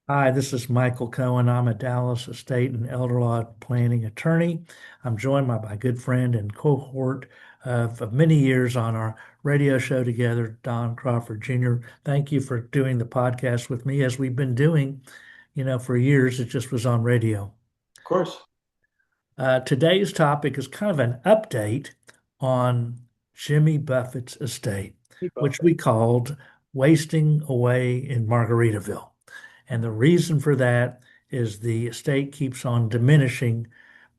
Hi, this is Michael Cohen. I'm a Dallas estate and elder law planning attorney. I'm joined by my good friend and cohort of many years on our radio show together, Don Crawford Jr. Thank you for doing the podcast with me as we've been doing, for years. It just was on radio. Of course. Today's topic is kind of an update on Jimmy Buffett's estate, Hey, which Buffett. we called Wasting Away in Margaritaville. And the reason for that is the estate keeps on diminishing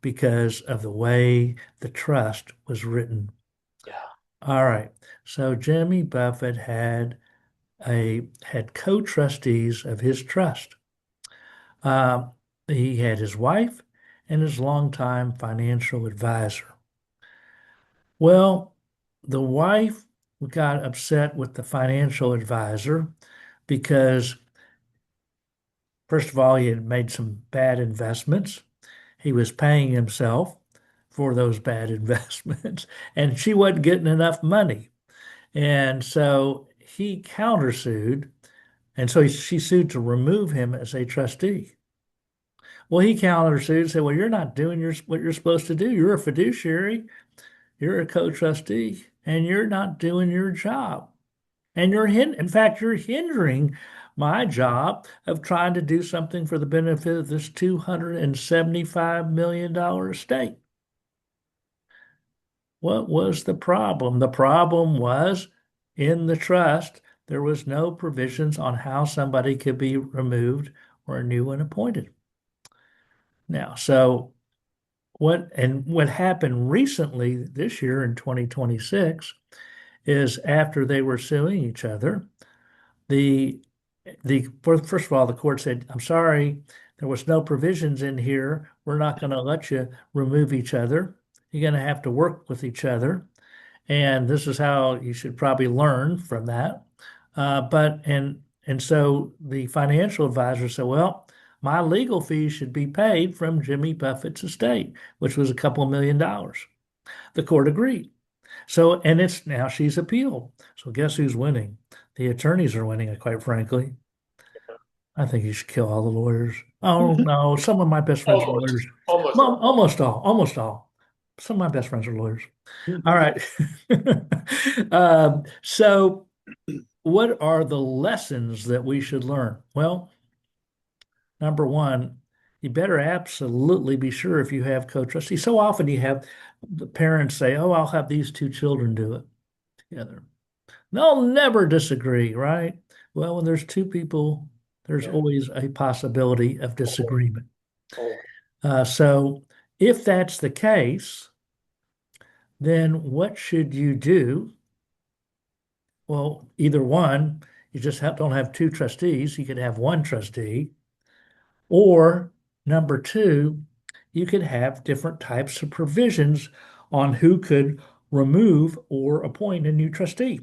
because of the way the trust was written. Yeah. All right. So Jimmy Buffett had co-trustees of his trust. Uh, he had his wife and his longtime financial advisor. Well, the wife got upset with the financial advisor because, first of all, he had made some bad investments. He was paying himself for those bad investments, and she wasn't getting enough money. And so he countersued, and so she sued to remove him as a trustee. Well, he countersued and said, "Well, you're not doing what you're supposed to do. You're a fiduciary, you're a co-trustee, and you're not doing your job. And in fact, you're hindering my job of trying to do something for the benefit of this $275 million estate." What was the problem? The problem was in the trust, there was no provisions on how somebody could be removed or a new one appointed. Now, so what happened recently this year in 2026 is after they were suing each other, the first of all, the court said, "I'm sorry, there was no provisions in here. We're not going to let you remove each other. You're going to have to work with each other. And this is how you should probably learn from that." And so the financial advisor said, "Well, my legal fees should be paid from Jimmy Buffett's estate, which was a couple of $1 million." The court agreed. So, and it's now she's appealed. So guess who's winning? The attorneys are winning, quite frankly. I think you should kill all the lawyers. Oh no, some of my best friends are Almost. lawyers. Almost Well, all. almost all, almost all. Some of my best friends are lawyers. All Mhm. right. So what are the lessons that we should learn? Well, number one, you better absolutely be sure if you have co-trustees. So often you have the parents say, "Oh, I'll have these two children do it together." They'll never disagree, right? Well, when there's two people, there's Yeah. always a possibility of Always. disagreement. Always. So if that's the case, then what should you do? Well, either one, you just don't have two trustees. You could have one trustee. Or number two, you could have different types of provisions on who could remove or appoint a new trustee.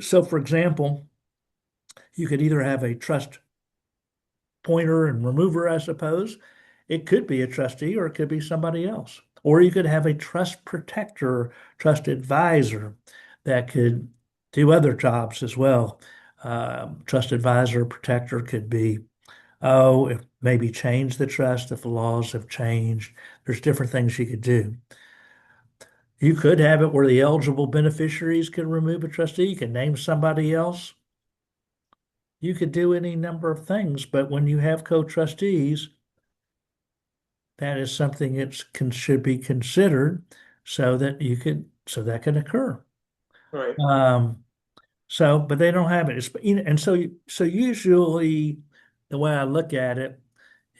So, for example, you could either have a trust pointer and remover, I suppose. It could be a trustee or it could be somebody else. Or you could have a trust protector, trust advisor that could do other jobs as well. Trust advisor, protector could be, oh, if maybe change the trust if the laws have changed. There's different things you could do. You could have it where the eligible beneficiaries could remove a trustee. You can name somebody else. You could do any number of things, but when you have co-trustees, that is something that should be considered so that can occur. Right. Um, but they don't have it. And so usually the way I look at it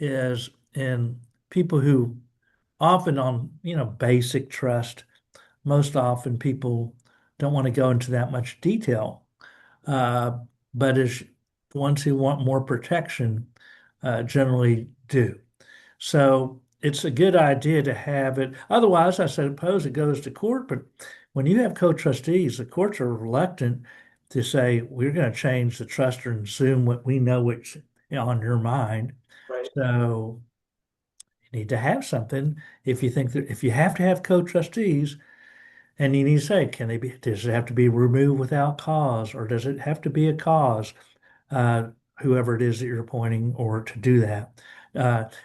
is in people who often on, basic trust, most often people don't want to go into that much detail. Uh, but as the ones who want more protection generally do. So it's a good idea to have it. Otherwise, I suppose it goes to court. But when you have co-trustees, the courts are reluctant to say, "We're going to change the trust and assume what we know what's on your mind." Right. So you need to have something if you think that if you have to have co-trustees, and you need to say, can they be, does it have to be removed without cause, or does it have to be a cause? Uh, whoever it is that you're appointing or to do that.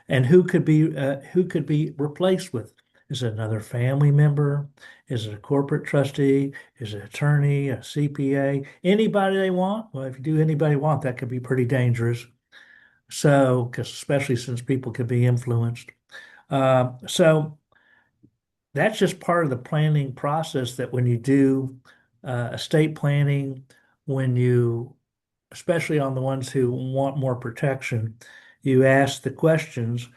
And who could be replaced with? Is it another family member? Is it a corporate trustee? Is it an attorney, a CPA? Anybody they want? Well, if you do anybody want, that could be pretty dangerous. So, because especially since people could be influenced. So that's just part of the planning process that when you do estate planning, when you, especially on the ones who want more protection, you ask the questions,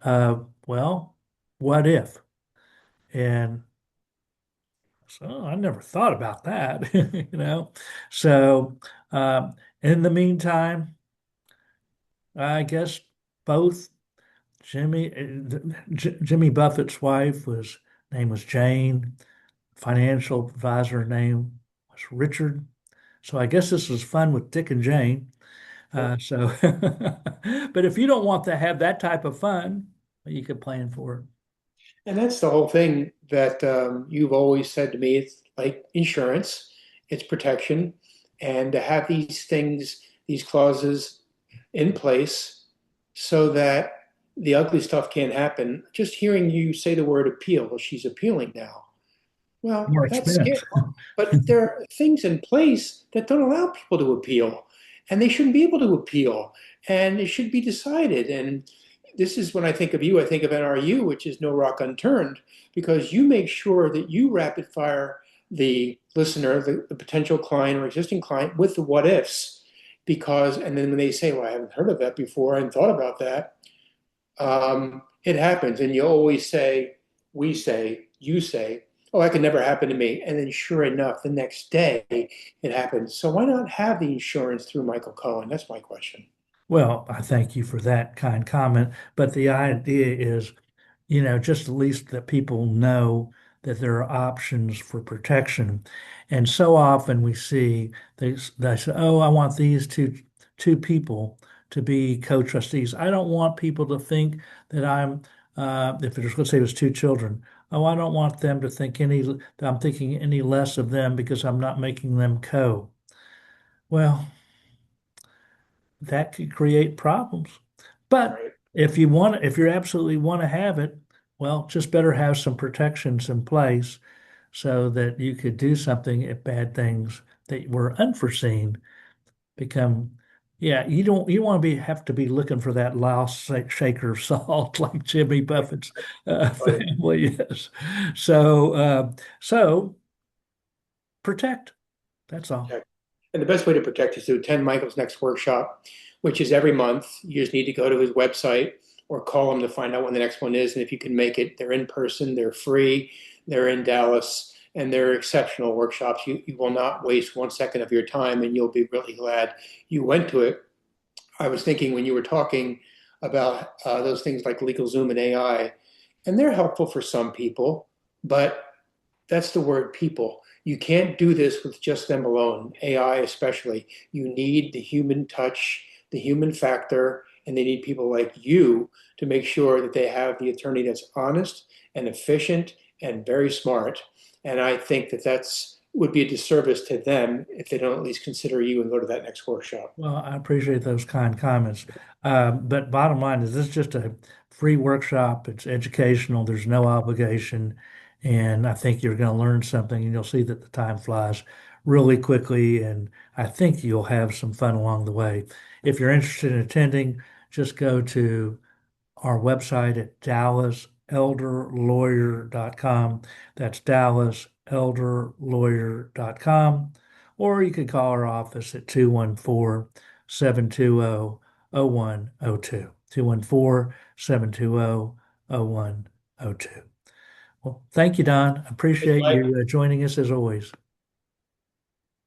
well, what if? And so I never thought about that, you know. So in the meantime, I guess both Jimmy Buffett's wife was name was Jane. Financial advisor name was Richard. So I guess this was fun with Dick and Jane. Yeah. So, but if you don't want to have that type of fun, you could plan for it. And that's the whole thing that you've always said to me. It's like insurance, it's protection. And to have these things, these clauses in place so that the ugly stuff can't happen. Just hearing you say the word appeal, well, she's appealing now. Well, More that's scary. expense. But there are things in place that don't allow people to appeal, and they shouldn't be able to appeal, and it should be decided. And this is when I think of you, I think of NRU, which is no rock unturned, because you make sure that you rapid fire the listener, the potential client or existing client with the what ifs. Because, and then when they say, well, I haven't heard of that before, I hadn't thought about that, it happens. And you always say, we say, you say, oh, that could never happen to me. And then sure enough, the next day it happens. So why not have the insurance through Michael Cohen? That's my question. Well, I thank you for that kind comment. But the idea is, just at least that people know that there are options for protection. And so often we see they say, oh, I want these two people to be co-trustees. I don't want people to think that if there's, let's say there's two children, oh, I don't want them to think that I'm thinking any less of them because I'm not making them co. Well, that could create problems. But Right. if you absolutely want to have it, well, just better have some protections in place so that you could do something if bad things that were unforeseen become, yeah, you want to have to be looking for that lost shaker of salt like Jimmy Buffett's Right. family is. So protect. That's all. Protect. And the best way to protect is to attend Michael's next workshop, which is every month. You just need to go to his website or call him to find out when the next one is. And if you can make it, they're in person, they're free, they're in Dallas, and they're exceptional workshops. You will not waste 1 second of your time, and you'll be really glad you went to it. I was thinking when you were talking about those things like LegalZoom and AI, and they're helpful for some people, but that's the word people. You can't do this with just them alone, AI especially. You need the human touch, the human factor, and they need people like you to make sure that they have the attorney that's honest and efficient and very smart. And I think that that's would be a disservice to them if they don't at least consider you and go to that next workshop. Well, I appreciate those kind comments. But bottom line is this is just a free workshop. It's educational. There's no obligation. And I think you're going to learn something and you'll see that the time flies really quickly. And I think you'll have some fun along the way. If you're interested in attending, just go to our website at dallaselderlawyer.com. That's dallaselderlawyer.com. Or you can call our office at 214 720 0102. 214 720 0102. Well, thank you, Don. It's Appreciate my you joining us as always.